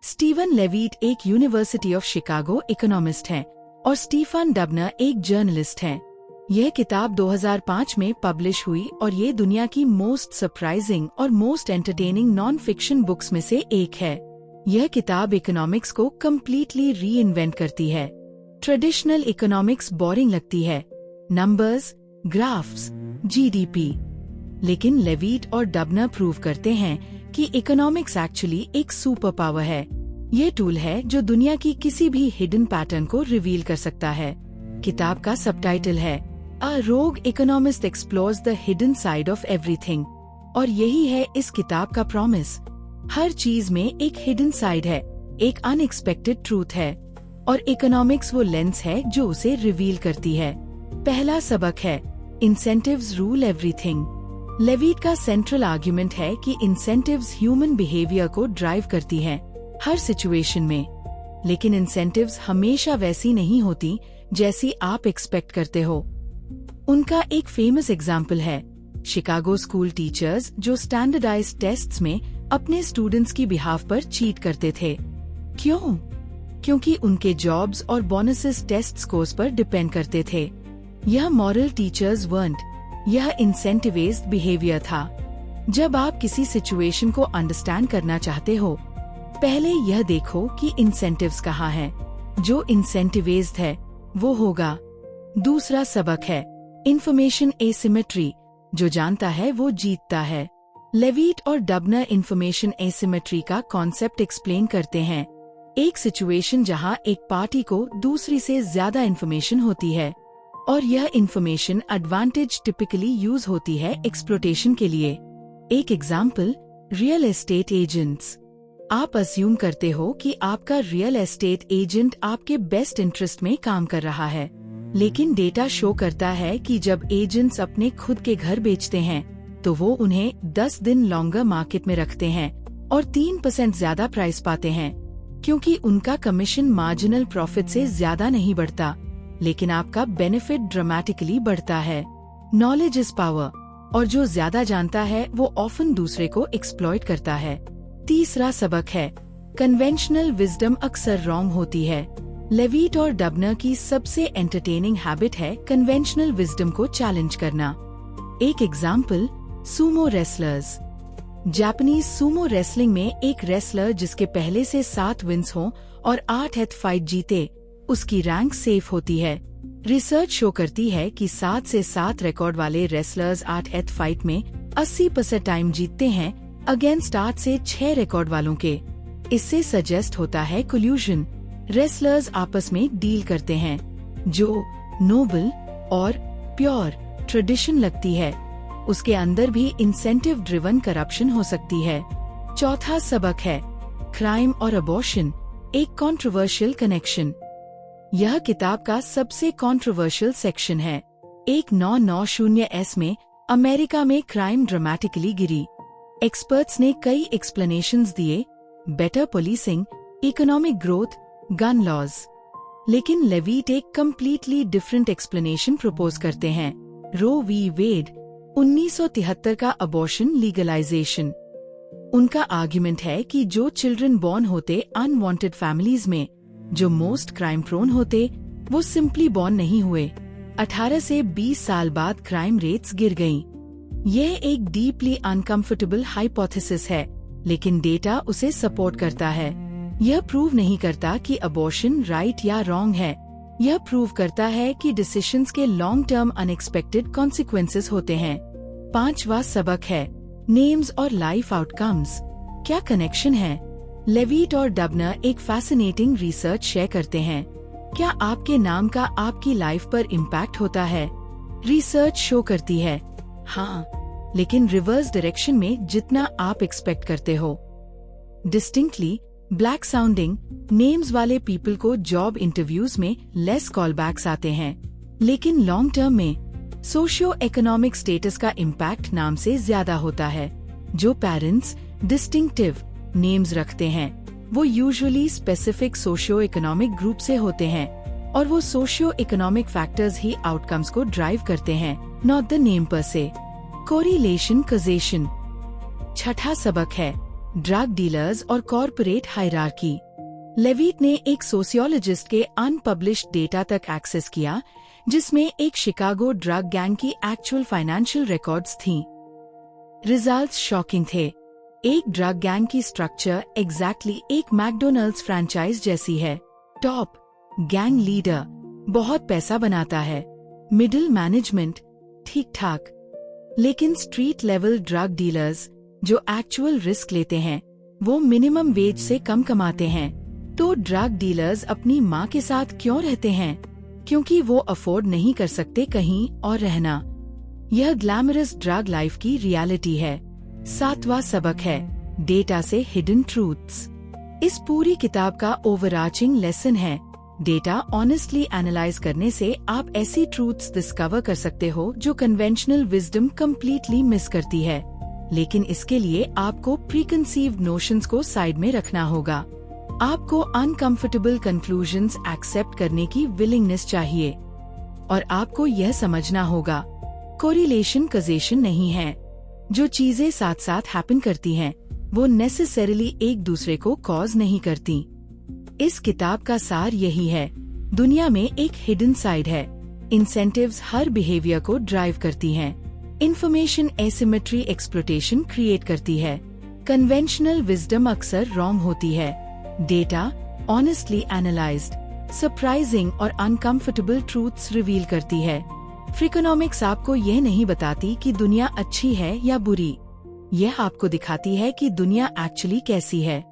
Steven Levitt एक university of Chicago economist हैं और स्टीफन डबनर एक जर्नलिस्ट हैं। यह किताब 2005 में पब्लिश हुई और ये दुनिया की मोस्ट सरप्राइजिंग और most entertaining non fiction books में से एक है। यह किताब इकोनॉमिक्स को कम्प्लीटली री इन्वेंट करती है। ट्रेडिशनल इकोनॉमिक्स बोरिंग लगती है, नंबर्स, ग्राफ्स, जीडीपी। लेकिन लेविट और डबनर प्रूव करते हैं कि इकोनॉमिक्स एक्चुअली एक सुपर पावर है। ये टूल है जो दुनिया की किसी भी हिडन पैटर्न को रिवील कर सकता है। किताब का सबटाइटल है अ रोग economist explores the hidden side of everything, और यही है इस किताब का प्रॉमिस। हर चीज में एक हिडन साइड है, एक अनएक्सपेक्टेड ट्रूथ है, और इकोनॉमिक्स वो लेंस है जो उसे रिवील करती है। पहला सबक है इंसेंटिव्स रूल एवरीथिंग। लेविट का सेंट्रल आर्ग्यूमेंट है कि इंसेंटिव्स ह्यूमन बिहेवियर को ड्राइव करती हैं हर सिचुएशन में, लेकिन इंसेंटिव्स हमेशा वैसी नहीं होती जैसी आप एक्सपेक्ट करते हो। उनका एक फेमस एग्जाम्पल है शिकागो स्कूल टीचर्स जो स्टैंडर्डाइज्ड टेस्ट्स में अपने स्टूडेंट्स की बिहाफ पर चीट करते थे। क्यों? क्योंकि उनके जॉब्स और बोनसेस टेस्ट स्कोर्स पर डिपेंड करते थे। यह मॉरल टीचर्स वर्ंट, यह इंसेंटिवेज्ड बिहेवियर था। जब आप किसी सिचुएशन को अंडरस्टैंड करना चाहते हो, पहले यह देखो कि इंसेंटिव्स कहाँ हैं। जो इंसेंटिवेज्ड है वो होगा। दूसरा सबक है इंफॉर्मेशन एसिमेट्री। जो जानता है वो जीतता है। लेविट और डबनर इंफॉर्मेशन एसिमेट्री का कॉन्सेप्ट एक्सप्लेन करते हैं। एक सिचुएशन जहां एक पार्टी को दूसरी से ज्यादा इंफॉर्मेशन होती है और यह इंफॉर्मेशन एडवांटेज टिपिकली यूज होती है एक्सप्लोटेशन के लिए। एक एग्जाम्पल, रियल एस्टेट एजेंट्स। आप अस्यूम करते हो कि आपका रियल एस्टेट एजेंट आपके बेस्ट इंटरेस्ट में काम कर रहा है, लेकिन डेटा शो करता है कि जब एजेंट्स अपने खुद के घर बेचते हैं तो वो उन्हें 10 दिन लॉन्गर मार्केट में रखते हैं और 3% ज्यादा प्राइस पाते हैं, क्योंकि उनका कमीशन मार्जिनल प्रॉफिट से ज्यादा नहीं बढ़ता, लेकिन आपका बेनिफिट ड्रामेटिकली बढ़ता है। नॉलेज इज पावर, और जो ज्यादा जानता है वो ऑफन दूसरे को एक्सप्लॉइट करता है। तीसरा सबक है कन्वेंशनल विजडम अक्सर रॉन्ग होती है। लेविट और डबनर की सबसे एंटरटेनिंग हैबिट है कन्वेंशनल विजडम को चैलेंज करना। एक example, Sumo wrestlers. Japanese Sumo wrestling में एक रेसलर जिसके पहले से 7 विन्स हो और 8 हेथ फाइट जीते, उसकी रैंक सेफ होती है। रिसर्च शो करती है कि 7 से 7 रिकॉर्ड वाले रेसलर्स 8 हेथ फाइट में 80% टाइम जीतते हैं अगेंस्ट 8 से 6 रिकॉर्ड वालों के। इससे सजेस्ट होता है कोल्यूशन। रेसलर्स आपस में डील करते हैं, जो नोबल और प्योर ट्रेडिशन लगती है, उसके अंदर भी इंसेंटिव ड्रिवन करप्शन हो सकती है। चौथा सबक है क्राइम और अबॉर्शन, एक कंट्रोवर्शियल कनेक्शन। यह किताब का सबसे कंट्रोवर्शियल सेक्शन है। एक 1990s में अमेरिका में क्राइम ड्रामेटिकली गिरी। एक्सपर्ट्स ने कई एक्सप्लेनेशंस दिए, better policing, economic growth, gun laws, लेकिन लेविट एक कम्प्लीटली डिफरेंट एक्सप्लेनेशन प्रपोज करते हैं। रो वी वेड 1973 का अबॉर्शन लीगलाइजेशन। उनका आर्ग्यूमेंट है कि जो चिल्ड्रन बॉर्न होते अनवांटेड फैमिलीज में, जो मोस्ट क्राइम प्रोन होते, वो सिंपली बॉर्न नहीं हुए। 18 से 20 साल बाद क्राइम रेट्स गिर गईं। यह एक डीपली अनकंफर्टेबल हाइपोथेसिस है, लेकिन डेटा उसे सपोर्ट करता है। यह प्रूव नहीं करता कि अबॉर्शन राइट या रॉन्ग है, यह प्रूव करता है कि डिसीजंस के लॉन्ग टर्म अनएक्सपेक्टेड कॉन्सिक्वेंसेस होते हैं। पांचवा सबक है नेम्स और लाइफ आउटकम्स, क्या कनेक्शन है? लेविट और डबनर एक फैसिनेटिंग रिसर्च शेयर करते हैं। क्या आपके नाम का आपकी लाइफ पर इम्पैक्ट होता है? रिसर्च शो करती है हाँ, लेकिन रिवर्स डायरेक्शन में जितना आप एक्सपेक्ट करते हो। डिस्टिंक्टली ब्लैक साउंडिंग नेम्स वाले पीपल को जॉब इंटरव्यूज में लेस कॉलबैक्स आते हैं, लेकिन लॉन्ग टर्म में सोशियो इकोनॉमिक स्टेटस का इम्पैक्ट नाम से ज्यादा होता है। जो पेरेंट्स डिस्टिंक्टिव नेम्स रखते हैं वो usually specific socio economic group से होते हैं, और वो सोशियो इकोनॉमिक फैक्टर्स ही आउटकम्स को ड्राइव करते हैं, नॉट द नेम पर से। Correlation causation. छठा सबक है ड्रग डीलर्स और कॉरपोरेट हायरार्की। लेविट ने एक सोशियोलॉजिस्ट के अनपब्लिश्ड डेटा तक एक्सेस किया, जिसमें एक शिकागो ड्रग गैंग की एक्चुअल फाइनेंशियल रिकॉर्ड्स थीं। रिजल्ट्स शॉकिंग थे। एक ड्रग गैंग की स्ट्रक्चर एग्जैक्टली एक मैकडोनल्ड्स फ्रैंचाइज जैसी है। टॉप गैंग लीडर बहुत पैसा बनाता है, मिडिल मैनेजमेंट ठीक ठाक, लेकिन स्ट्रीट लेवल ड्रग डीलर्स जो एक्चुअल रिस्क लेते हैं वो मिनिमम वेज से कम कमाते हैं। तो ड्रग डीलर्स अपनी माँ के साथ क्यों रहते हैं? क्योंकि वो अफोर्ड नहीं कर सकते कहीं और रहना। यह ग्लैमरस ड्रग लाइफ की रियलिटी है। 7वां सबक है डेटा से हिडन ट्रूथ्स। इस पूरी किताब का ओवरआर्चिंग लेसन है, डेटा ऑनेस्टली एनालाइज करने से आप ऐसी ट्रूथ्स डिस्कवर कर सकते हो जो कन्वेंशनल विजडम कम्प्लीटली मिस करती है। लेकिन इसके लिए आपको प्रीकंसीव्ड नोशंस को साइड में रखना होगा। आपको अनकंफर्टेबल कंक्लूजन्स एक्सेप्ट करने की विलिंगनेस चाहिए, और आपको यह समझना होगा कोरिलेशन कजेशन नहीं है। जो चीजें साथ साथ हैपन करती हैं, वो नेसेसरीली एक दूसरे को कॉज नहीं करती। इस किताब का सार यही है, दुनिया में एक हिडन साइड है। इंसेंटिव्स हर बिहेवियर को ड्राइव करती हैं। इंफॉर्मेशन एसिमेट्री एक्सप्लॉयटेशन क्रिएट करती है। कन्वेंशनल विजडम अक्सर रॉन्ग होती है। डेटा ऑनेस्टली एनालाइज्ड सरप्राइजिंग और अनकंफर्टेबल ट्रूथ्स रिवील करती है। फ्रीकोनॉमिक्स आपको यह नहीं बताती कि दुनिया अच्छी है या बुरी, यह आपको दिखाती है कि दुनिया एक्चुअली कैसी है।